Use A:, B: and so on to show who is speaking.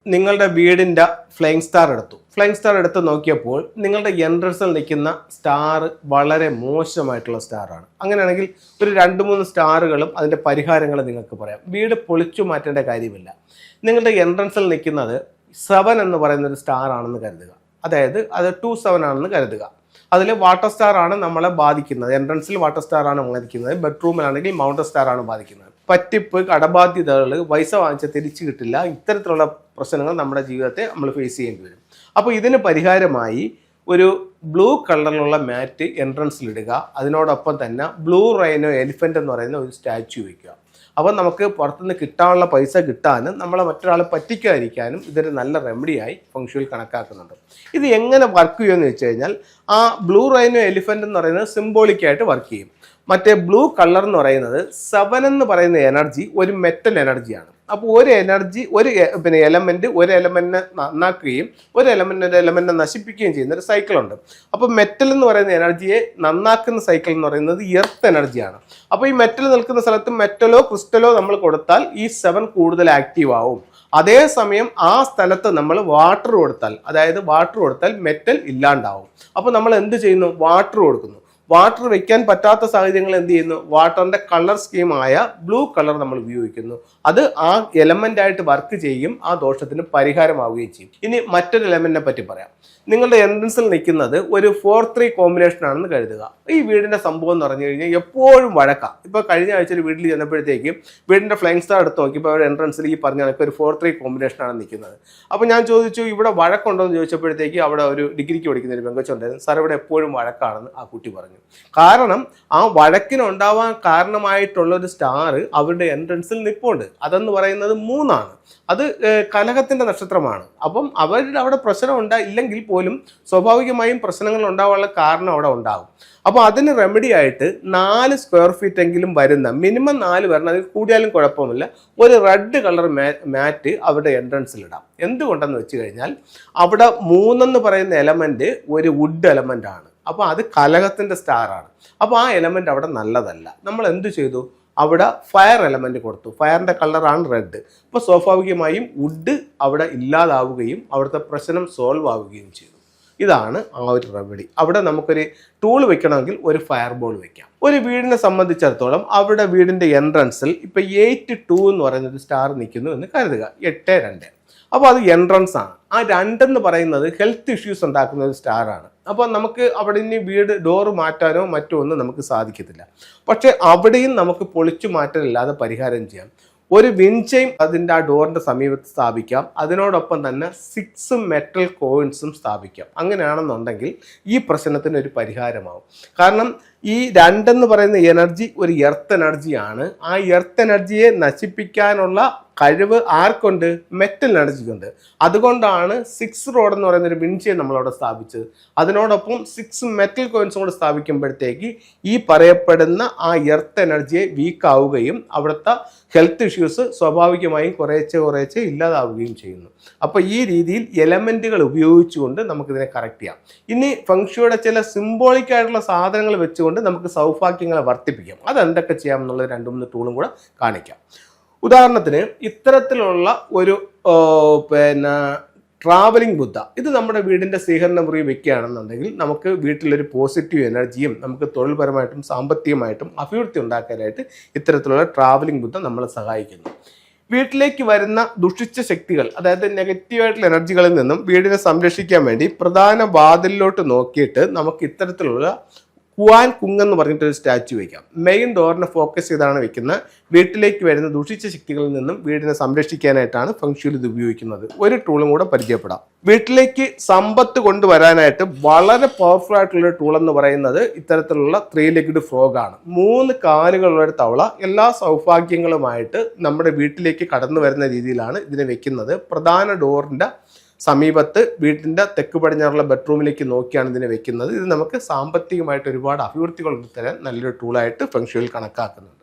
A: നിങ്ങളുടെ വീടിൻ്റെ flying star എടുത്തു. ഫ്ലൈയിങ് സ്റ്റാർ എടുത്ത് നോക്കിയപ്പോൾ നിങ്ങളുടെ എൻട്രൻസിൽ നിൽക്കുന്ന സ്റ്റാർ വളരെ മോശമായിട്ടുള്ള സ്റ്റാറാണ്. അങ്ങനെയാണെങ്കിൽ ഒരു 2-3 സ്റ്റാറുകളും അതിൻ്റെ പരിഹാരങ്ങളും നിങ്ങൾക്ക് പറയാം. വീട് പൊളിച്ചു മാറ്റേണ്ട കാര്യമില്ല. നിങ്ങളുടെ എൻട്രൻസിൽ നിൽക്കുന്നത് 7 എന്ന് പറയുന്ന ഒരു സ്റ്റാർ ആണെന്ന് കരുതുക. അതായത് അത് 27 ആണെന്ന് കരുതുക. അതിൽ വാട്ടർ സ്റ്റാർ ആണ് നമ്മളെ ബാധിക്കുന്നത്. എൻട്രൻസിൽ വാട്ടർ സ്റ്റാർ ആണ് ബാധിക്കുന്നത്. ബെഡ്റൂമിലാണെങ്കിൽ മൗണ്ടൻ സ്റ്റാർ ആണ് ബാധിക്കുന്നത്. പറ്റിപ്പ്, കടബാധ്യതകൾ, പൈസ വാങ്ങിച്ച തിരിച്ചു കിട്ടില്ല, ഇത്തരത്തിലുള്ള പ്രശ്നങ്ങൾ നമ്മുടെ ജീവിതത്തെ നമ്മൾ ഫേസ് ചെയ്യേണ്ടി വരും. അപ്പോൾ ഇതിന് പരിഹാരമായി ഒരു ബ്ലൂ കളറിലുള്ള മാറ്റ് എൻട്രൻസിലിടുക. അതിനോടൊപ്പം തന്നെ ബ്ലൂ റൈനോ എലിഫൻ്റ് എന്ന് പറയുന്ന ഒരു സ്റ്റാച്യു വയ്ക്കുക. അപ്പോൾ നമുക്ക് പുറത്തുനിന്ന് കിട്ടാനുള്ള പൈസ കിട്ടാനും നമ്മളെ മറ്റൊരാളെ പറ്റിക്കാതിരിക്കാനും ഇതൊരു നല്ല റെമഡിയായി ഫംഗ്ഷനിൽ കണക്കാക്കുന്നുണ്ട്. ഇത് എങ്ങനെ വർക്ക് ചെയ്യുമെന്ന് വെച്ച് കഴിഞ്ഞാൽ ആ ബ്ലൂ റൈനോ എലിഫൻ്റ് എന്ന് പറയുന്നത് സിംബോളിക്കായിട്ട് വർക്ക് ചെയ്യും. മറ്റേ ബ്ലൂ കളർ എന്ന് പറയുന്നത് 7 എന്ന് പറയുന്ന എനർജി ഒരു മെറ്റൽ എനർജിയാണ്. അപ്പോൾ ഒരു എനർജി ഒരു എലമെൻറ്റ് ഒരു എലമെൻറ്റിനെ നന്നാക്കുകയും ഒരു എലമെൻറ്റിനെ നശിപ്പിക്കുകയും ചെയ്യുന്ന ഒരു സൈക്കിളുണ്ട്. അപ്പോൾ മെറ്റൽ എന്ന് പറയുന്ന എനർജിയെ നന്നാക്കുന്ന സൈക്കിൾ എന്ന് പറയുന്നത് എർത്ത് എനർജിയാണ്. അപ്പോൾ ഈ മെറ്റൽ നിൽക്കുന്ന സ്ഥലത്ത് മെറ്റലോ ക്രിസ്റ്റലോ നമ്മൾ കൊടുത്താൽ ഈ 7 കൂടുതൽ ആക്റ്റീവ് ആവും. അതേസമയം ആ സ്ഥലത്ത് നമ്മൾ വാട്ടർ കൊടുത്താൽ, അതായത് വാട്ടർ കൊടുത്താൽ മെറ്റൽ ഇല്ലാണ്ടാവും. അപ്പോൾ നമ്മൾ എന്ത് ചെയ്യുന്നു? വാട്ടർ കൊടുക്കുന്നു. വാട്ടർ വെക്കാൻ പറ്റാത്ത സാഹചര്യങ്ങൾ എന്ത് ചെയ്യുന്നു? വാട്ടറിന്റെ കളർ സ്കീമായ ബ്ലൂ കളർ നമ്മൾ ഉപയോഗിക്കുന്നു. അത് ആ എലമെന്റ് ആയിട്ട് വർക്ക് ചെയ്യും, ആ ദോഷത്തിന് പരിഹാരമാവുകയും ചെയ്യും. ഇനി മറ്റൊരു എലമെന്റിനെ പറ്റി പറയാം. നിങ്ങളുടെ എൻട്രൻസിൽ നിൽക്കുന്നത് ഒരു 4-3 കോമ്പിനേഷൻ ആണെന്ന് കരുതുക. ഈ വീടിന്റെ സംഭവം എന്ന് പറഞ്ഞു കഴിഞ്ഞാൽ എപ്പോഴും വഴക്കാം. ഇപ്പോൾ കഴിഞ്ഞ ആഴ്ച ഒരു വീട്ടിൽ ചെന്നപ്പോഴത്തേക്കും വീടിന്റെ ഫ്ലൈയിങ് സ്റ്റാർ എടുത്ത് നോക്കിയപ്പോൾ അവരുടെ എൻട്രൻസിൽ ഈ പറഞ്ഞ കണക്ക് ഒരു 4-3 കോമ്പിനേഷൻ ആണ് നിൽക്കുന്നത്. അപ്പോൾ ഞാൻ ചോദിച്ചു, ഇവിടെ വഴക്കുണ്ടോ എന്ന് ചോദിച്ചപ്പോഴത്തേക്ക് അവിടെ ഒരു ഡിഗ്രിക്ക് പഠിക്കുന്ന ഒരു പെങ്കൊച്ചുണ്ടായിരുന്നു. സാർ, ഇവിടെ എപ്പോഴും വഴക്കാണെന്ന് ആ കുട്ടി പറഞ്ഞു. കാരണം ആ വഴക്കിനുണ്ടാവാൻ കാരണമായിട്ടുള്ള ഒരു സ്റ്റാർ അവരുടെ എൻട്രൻസിൽ നിൽപ്പുണ്ട്. അതെന്ന് പറയുന്നത് 3 ആണ്. അത് കലഹത്തിന്റെ നക്ഷത്രമാണ്. അപ്പം അവരുടെ അവിടെ പ്രശ്നം ഇല്ലെങ്കിൽ പോലും സ്വാഭാവികമായും പ്രശ്നങ്ങൾ ഉണ്ടാവാനുള്ള കാരണം അവിടെ ഉണ്ടാകും. അപ്പോൾ അതിന് റെമഡി ആയിട്ട് 4 സ്ക്വയർ ഫീറ്റ് എങ്കിലും വരുന്ന, മിനിമം 4 വരണം, അതിൽ കൂടിയാലും കുഴപ്പമില്ല, ഒരു റെഡ് കളർ മാറ്റ് അവിടെ എൻട്രൻസിൽ ഇടാം. എന്തുകൊണ്ടെന്ന് വെച്ച് കഴിഞ്ഞാൽ അവിടെ 3 എന്ന് പറയുന്ന എലമെന്റ് ഒരു വുഡ് എലമെന്റ് ആണ്. അപ്പോൾ അത് കലഹത്തിന്റെ സ്റ്റാറാണ്. അപ്പോൾ ആ എലമെന്റ് അവിടെ നല്ലതല്ല. നമ്മൾ എന്ത് ചെയ്തു? അവിടെ ഫയർ എലമെന്റ് കൊടുത്തു. ഫയറിന്റെ കളറാണ് റെഡ്. അപ്പോൾ സ്വാഭാവികമായും വുഡ് അവിടെ ഇല്ലാതാവുകയും അവിടുത്തെ പ്രശ്നം സോൾവ് ആവുകയും ചെയ്തു. ഇതാണ് ആ ഒരു റെമഡി. അവിടെ നമുക്കൊരു ടൂൾ വെക്കണമെങ്കിൽ ഒരു ഫയർ ബോൾ വെക്കാം. ഒരു വീടിനെ സംബന്ധിച്ചിടത്തോളം അവിടെ വീടിന്റെ എൻട്രൻസിൽ ഇപ്പൊ 8-2 എന്ന് പറയുന്നത് സ്റ്റാർ നിൽക്കുന്നു എന്ന് കരുതുക. 8-2. അപ്പോൾ അത് എൻട്രൻസ് ആണ്. ആ 2 എന്ന് പറയുന്നത് ഹെൽത്ത് ഇഷ്യൂസ് ഉണ്ടാക്കുന്ന ഒരു സ്റ്റാറാണ്. അപ്പോൾ നമുക്ക് അവിടെ ഇനി വീട് ഡോറ് മാറ്റാനോ മറ്റോ ഒന്നും നമുക്ക് സാധിക്കത്തില്ല. പക്ഷെ അവിടെയും നമുക്ക് പൊളിച്ചു മാറ്റാനില്ലാതെ പരിഹാരം ചെയ്യാം. ഒരു വിൻചെയിം അതിൻ്റെ ആ ഡോറിൻ്റെ സമീപത്ത് സ്ഥാപിക്കാം. അതിനോടൊപ്പം തന്നെ 6 മെറ്റൽ കോയിൻസും സ്ഥാപിക്കാം. അങ്ങനെയാണെന്നുണ്ടെങ്കിൽ ഈ പ്രശ്നത്തിന് ഒരു പരിഹാരമാവും. കാരണം ഈ 2 എന്ന് പറയുന്ന എനർജി ഒരു എർത്ത് എനർജിയാണ്. ആ എർത്ത് എനർജിയെ നശിപ്പിക്കാനുള്ള കഴിവ് ആർക്കുണ്ട്? മെറ്റൽ എനർജിക്കുണ്ട്. അതുകൊണ്ടാണ് 6 റോഡ് എന്ന് പറയുന്ന ഒരു വിൻചെയിൻ നമ്മളവിടെ സ്ഥാപിച്ചത്. അതിനോടൊപ്പം 6 മെറ്റൽ കോയിൻസും കൂടെ സ്ഥാപിക്കുമ്പോഴത്തേക്ക് ഈ പറയപ്പെടുന്ന ആ എർത്ത് എനർജിയെ വീക്ക് ആവുകയും അവിടുത്തെ ഹെൽത്ത് ഇഷ്യൂസ് സ്വാഭാവികമായും കുറേശ്ശെ ഇല്ലാതാവുകയും ചെയ്യുന്നു. അപ്പോൾ ഈ രീതിയിൽ എലമെന്റുകൾ ഉപയോഗിച്ചുകൊണ്ട് നമുക്കിതിനെ കറക്റ്റ് ചെയ്യാം. ഇനി ഫംഗ്ഷയുടെ ചില സിംബോളിക് ആയിട്ടുള്ള സാധനങ്ങൾ വെച്ചുകൊണ്ട് നമുക്ക് സൗഭാഗ്യങ്ങളെ വർദ്ധിപ്പിക്കാം. അതെന്തൊക്കെ ചെയ്യാം എന്നുള്ള 2-3 ടൂളും കൂടെ കാണിക്കാം. ഉദാഹരണത്തിന് ഇത്തരത്തിലുള്ള ഒരു ട്രാവലിംഗ് ബുദ്ധ, ഇത് നമ്മുടെ വീടിൻ്റെ സ്വീകരണ മുറി വെക്കുകയാണെന്നുണ്ടെങ്കിൽ നമുക്ക് വീട്ടിലൊരു പോസിറ്റീവ് എനർജിയും നമുക്ക് തൊഴിൽപരമായിട്ടും സാമ്പത്തികമായിട്ടും അഭിവൃദ്ധി ഉണ്ടാക്കാനായിട്ട് ഇത്തരത്തിലുള്ള ട്രാവലിംഗ് ബുദ്ധ നമ്മളെ സഹായിക്കുന്നു. വീട്ടിലേക്ക് വരുന്ന ദുഷിച്ച ശക്തികൾ, അതായത് നെഗറ്റീവായിട്ടുള്ള എനർജികളിൽ നിന്നും വീടിനെ സംരക്ഷിക്കാൻ വേണ്ടി പ്രധാന വാതിലിലോട്ട് നോക്കിയിട്ട് നമുക്ക് ഇത്തരത്തിലുള്ള കുവാൻ കുങ് എന്ന് പറഞ്ഞിട്ടൊരു സ്റ്റാച്യു വയ്ക്കാം. മെയിൻ ഡോറിനെ ഫോക്കസ് ചെയ്താണ് വെക്കുന്നത്. വീട്ടിലേക്ക് വരുന്ന ദുഷിച്ച ശക്തികളിൽ നിന്നും വീടിനെ സംരക്ഷിക്കാനായിട്ടാണ് ഫംഗ്ഷനിൽ ഇത് ഉപയോഗിക്കുന്നത്. ഒരു ടൂളും കൂടെ പരിചയപ്പെടാം. വീട്ടിലേക്ക് സമ്പത്ത് കൊണ്ടുവരാനായിട്ട് വളരെ പവർഫുൾ ആയിട്ടുള്ള ടൂൾ എന്ന് പറയുന്നത് ഇത്തരത്തിലുള്ള 3 ലെഗ്ഡ് ഫ്രോഗ് ആണ്. 3 കാലുകളുള്ള തവള എല്ലാ സൗഭാഗ്യങ്ങളുമായിട്ട് നമ്മുടെ വീട്ടിലേക്ക് കടന്നു വരുന്ന രീതിയിലാണ് ഇതിനെ വെക്കുന്നത്. പ്രധാന ഡോറിൻ്റെ സമീപത്ത് വീട്ടിൻ്റെ തെക്ക് പടിഞ്ഞാറുള്ള ബെഡ്റൂമിലേക്ക് നോക്കിയാണ് ഇതിനെ വെക്കുന്നത്. ഇത് നമുക്ക് സാമ്പത്തികമായിട്ട് ഒരുപാട് അഭിവൃദ്ധികൾ തരാൻ നല്ലൊരു ടൂളായിട്ട് ഫെങ്ഷുയിൽ കണക്കാക്കുന്നുണ്ട്.